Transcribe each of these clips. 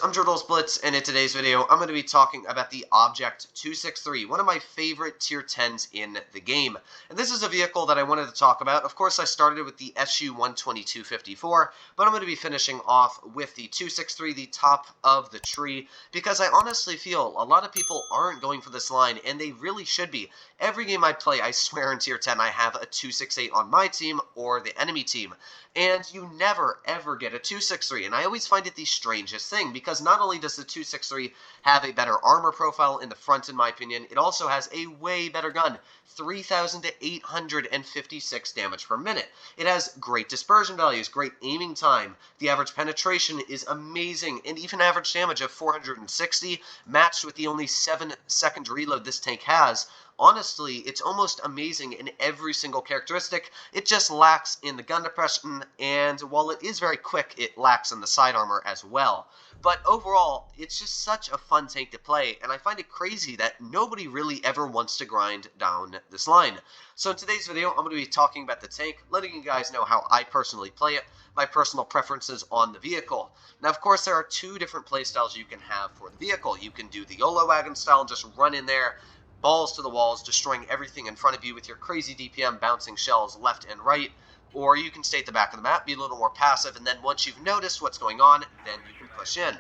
I'm Blitz, and in today's video, I'm going to be talking about the Object 263, one of my favorite tier 10s in the game. And this is a vehicle that I wanted to talk about. Of course, I started with the SU-12254, but I'm going to be finishing off with the 263, the top of the tree, because I honestly feel a lot of people aren't going for this line, and they really should be. Every game I play, I swear in tier 10, I have a 268 on my team or the enemy team. And you never, ever get a 263, and I always find it the strangest thing, because not only does the 263 have a better armor profile in the front, in my opinion, it also has a way better gun, 3,000 to 856 damage per minute. It has great dispersion values, great aiming time, the average penetration is amazing, and even average damage of 460, matched with the only 7-second reload this tank has. Honestly, it's almost amazing in every single characteristic. It just lacks in the gun depression, and while it is very quick, it lacks in the side armor as well. But overall, it's just such a fun tank to play, and I find it crazy that nobody really ever wants to grind down this line. So in today's video, I'm going to be talking about the tank, letting you guys know how I personally play it, my personal preferences on the vehicle. Now, of course, there are two different playstyles you can have for the vehicle. You can do the YOLO wagon style and just run in there, balls to the walls, destroying everything in front of you with your crazy DPM, bouncing shells left and right, or you can stay at the back of the map, be a little more passive, and then once you've noticed what's going on, then you can push in.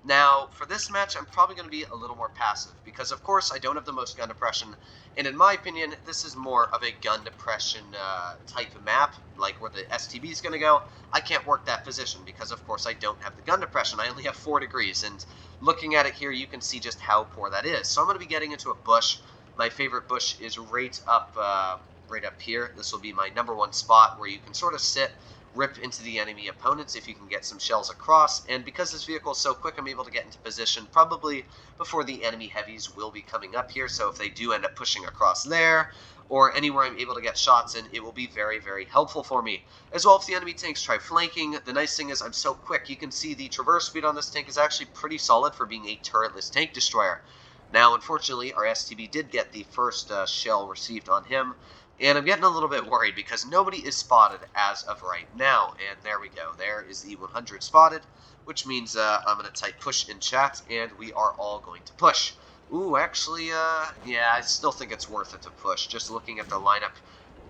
Now, for this match, I'm probably going to be a little more passive, because of course I don't have the most gun depression, and in my opinion, this is more of a gun depression type of map, like where the STB is going to go. I can't work that position, because of course I don't have the gun depression. I only have 4 degrees, and looking at it here, you can see just how poor that is. So I'm going to be getting into a bush. My favorite bush is right up here. This will be my #1 spot where you can sort of sit, rip into the enemy opponents if you can get some shells across, and because this vehicle is so quick, I'm able to get into position probably before the enemy heavies will be coming up here, so if they do end up pushing across there, or anywhere I'm able to get shots in, it will be very, very helpful for me. As well, if the enemy tanks try flanking, the nice thing is I'm so quick. You can see the traverse speed on this tank is actually pretty solid for being a turretless tank destroyer. Now, unfortunately, our STB did get the first shell received on him, and I'm getting a little bit worried because nobody is spotted as of right now. And there we go. There is the 100 spotted, which means I'm going to type push in chat, and we are all going to push. Ooh, actually, yeah, I still think it's worth it to push. Just looking at the lineup,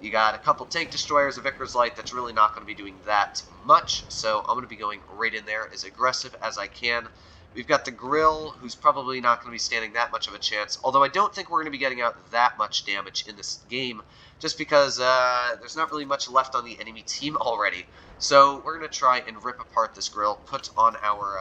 you got a couple tank destroyers, a Vickers Light that's really not going to be doing that much. So I'm going to be going right in there as aggressive as I can. We've got the Grill, who's probably not going to be standing that much of a chance, although I don't think we're going to be getting out that much damage in this game, just because there's not really much left on the enemy team already. So we're going to try and rip apart this Grill, put on our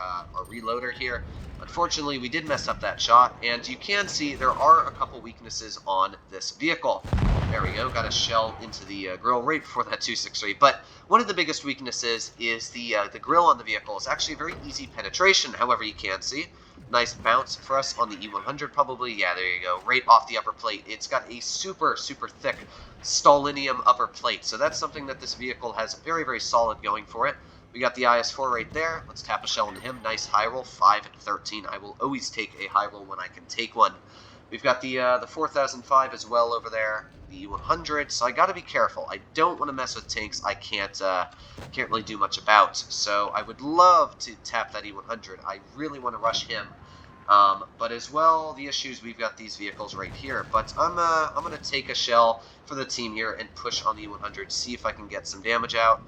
reloader here. Unfortunately, we did mess up that shot, and you can see there are a couple weaknesses on this vehicle. There we go, got a shell into the grill right before that 263. But one of the biggest weaknesses is the grill on the vehicle is actually a very easy penetration. However, you can see nice bounce for us on the E100 probably. Yeah, there you go, right off the upper plate. It's got a super, super thick Stalinium upper plate, so that's something that this vehicle has very, very solid going for it. We got the IS-4 right there. Let's tap a shell into him. Nice high roll, 5-13. I will always take a high roll when I can take one. We've got the 4005 as well over there, the 100, so I got to be careful. I don't want to mess with tanks I can't really do much about. So I would love to tap that E100. I really want to rush him. But as well, the issues, we've got these vehicles right here. But I'm going to take a shell for the team here and push on the E100, see if I can get some damage out.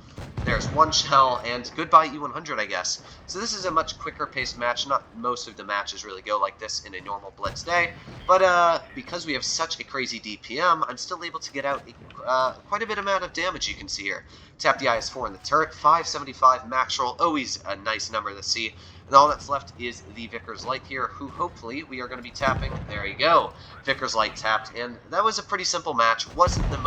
There's one shell, and goodbye E100, I guess. So this is a much quicker paced match. Not most of the matches really go like this in a normal Blitz day, but because we have such a crazy DPM, I'm still able to get out quite a bit amount of damage, you can see here. Tap the IS-4 in the turret, 575 max roll, always a nice number to see. And all that's left is the Vickers Light here, who hopefully we are going to be tapping. There you go, Vickers Light tapped, and that was a pretty simple match. Wasn't the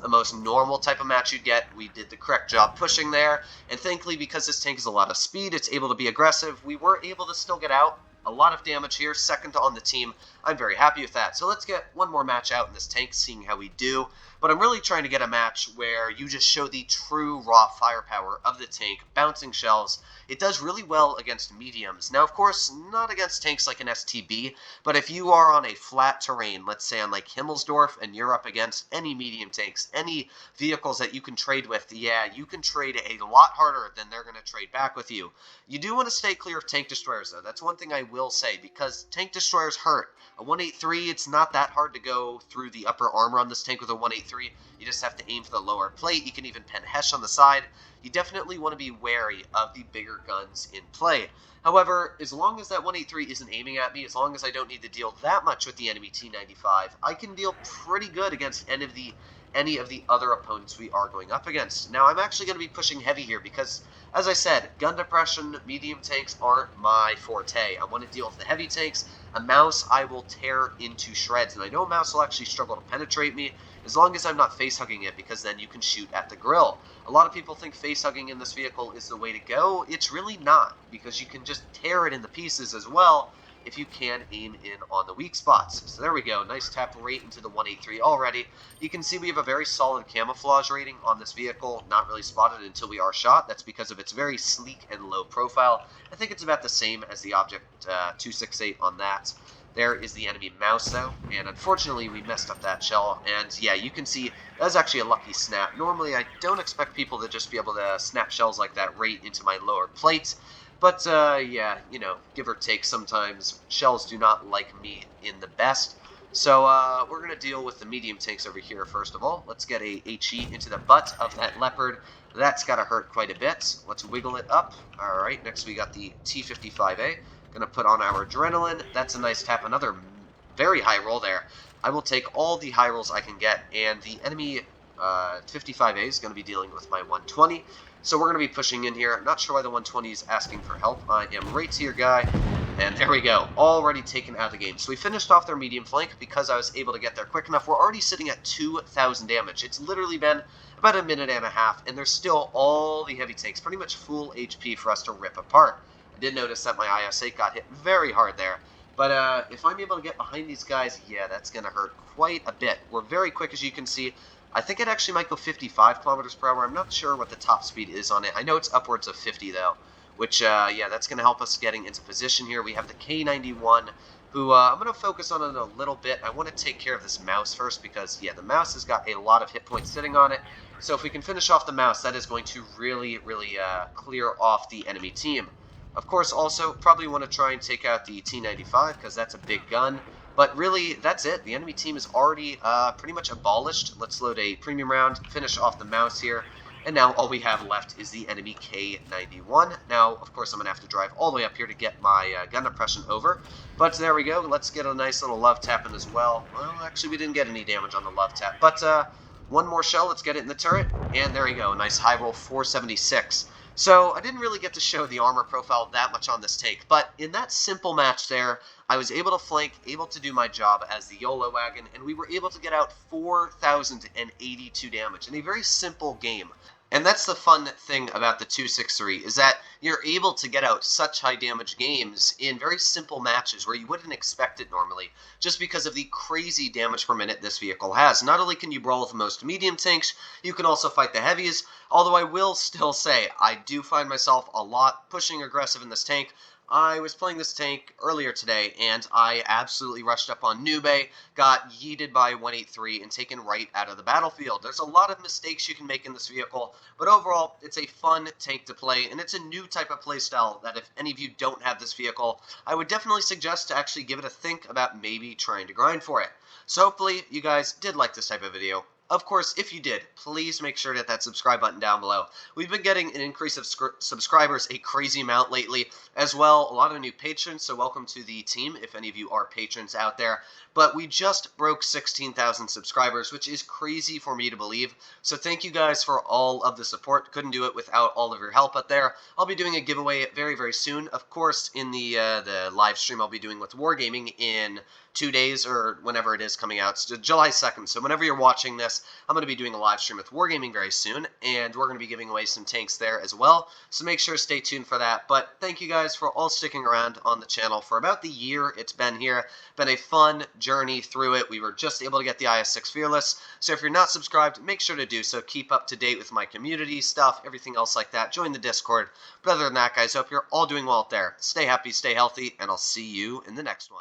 most normal type of match you'd get. We did the correct job pushing there, and thankfully, because this tank has a lot of speed, it's able to be aggressive. We were able to still get out a lot of damage here, second on the team. I'm very happy with that. So let's get one more match out in this tank, seeing how we do. But but I'm really trying to get a match where you just show the true raw firepower of the tank, bouncing shells. It does really well against mediums. Now, of course, not against tanks like an STB, but if you are on a flat terrain, let's say on like Himmelsdorf, and you're up against any medium tanks, any vehicles that you can trade with, yeah, you can trade a lot harder than they're going to trade back with you. You do want to stay clear of tank destroyers, though. That's one thing I will say, because tank destroyers hurt. A 183, it's not that hard to go through the upper armor on this tank with a 183. You just have to aim for the lower plate. You can even pen Hesh on the side. You definitely want to be wary of the bigger guns in play. However, as long as that 183 isn't aiming at me, as long as I don't need to deal that much with the enemy T95, I can deal pretty good against any of the other opponents we are going up against. Now, I'm actually going to be pushing heavy here because, as I said, gun depression, medium tanks aren't my forte. I want to deal with the heavy tanks. A mouse I will tear into shreds, and I know a mouse will actually struggle to penetrate me as long as I'm not face-hugging it, because then you can shoot at the grill. A lot of people think face-hugging in this vehicle is the way to go. It's really not, because you can just tear it into pieces as well if you can aim in on the weak spots. So there we go, nice tap right into the 183 already. You can see we have a very solid camouflage rating on this vehicle, not really spotted until we are shot. That's because of its very sleek and low profile. I think it's about the same as the Object 268 on that. There is the enemy mouse, though, and unfortunately we messed up that shell, and yeah, you can see that was actually a lucky snap. Normally I don't expect people to just be able to snap shells like that right into my lower plate, but yeah, you know, give or take, sometimes shells do not like me in the best. So we're going to deal with the medium tanks over here first of all. Let's get a HE into the butt of that Leopard. That's got to hurt quite a bit. Let's wiggle it up. Alright, next we got the T55A. Going to put on our adrenaline. That's a nice tap. Another very high roll there. I will take all the high rolls I can get, and the enemy 55A is going to be dealing with my 120. So we're going to be pushing in here. I'm not sure why the 120 is asking for help. I am right to your guy. And there we go. Already taken out of the game. So we finished off their medium flank because I was able to get there quick enough. We're already sitting at 2,000 damage. It's literally been about a minute and a half, and there's still all the heavy tanks, pretty much full HP for us to rip apart. I did notice that my IS-8 got hit very hard there. But if I'm able to get behind these guys, yeah, that's going to hurt quite a bit. We're very quick, as you can see. I think it actually might go 55 kilometers per hour. I'm not sure what the top speed is on it. I know it's upwards of 50, though, which, yeah, that's going to help us getting into position here. We have the K91, who I'm going to focus on in a little bit. I want to take care of this mouse first because, yeah, the mouse has got a lot of hit points sitting on it. So if we can finish off the mouse, that is going to really, really clear off the enemy team. Of course, also, probably want to try and take out the T95 because that's a big gun. But really, that's it. The enemy team is already pretty much abolished. Let's load a premium round, finish off the mouse here. And now all we have left is the enemy K91. Now, of course, I'm going to have to drive all the way up here to get my gun depression over. But there we go. Let's get a nice little love tap in as well. Well, actually, we didn't get any damage on the love tap. But one more shell. Let's get it in the turret. And there we go. Nice high roll, 476. So I didn't really get to show the armor profile that much on this take, but in that simple match there, I was able to flank, able to do my job as the YOLO wagon, and we were able to get out 4,082 damage in a very simple game. And that's the fun thing about the 263, is that you're able to get out such high damage games in very simple matches where you wouldn't expect it normally, just because of the crazy damage per minute this vehicle has. Not only can you brawl with most medium tanks, you can also fight the heavies, although I will still say I do find myself a lot pushing aggressive in this tank. I was playing this tank earlier today, and I absolutely rushed up on Nube, got yeeted by 183, and taken right out of the battlefield. There's a lot of mistakes you can make in this vehicle, but overall, it's a fun tank to play, and it's a new type of playstyle that if any of you don't have this vehicle, I would definitely suggest to actually give it a think about maybe trying to grind for it. So hopefully, you guys did like this type of video. Of course, if you did, please make sure to hit that subscribe button down below. We've been getting an increase of subscribers a crazy amount lately. As well, a lot of new patrons, so welcome to the team if any of you are patrons out there. But we just broke 16,000 subscribers, which is crazy for me to believe. So thank you guys for all of the support. Couldn't do it without all of your help out there. I'll be doing a giveaway very, very soon. Of course, in the live stream I'll be doing with Wargaming in 2 days or whenever it is coming out. It's July 2nd, so whenever you're watching this, I'm going to be doing a live stream with Wargaming very soon, and we're going to be giving away some tanks there as well, so make sure to stay tuned for that. But thank you guys for all sticking around on the channel for about the year it's been here. Been a fun journey through it. We were just able to get the IS-6 Fearless. So if you're not subscribed, make sure to do so. Keep up to date with my community stuff, everything else like that. Join the Discord. But other than that, guys, hope you're all doing well out there. Stay happy, stay healthy, and I'll see you in the next one.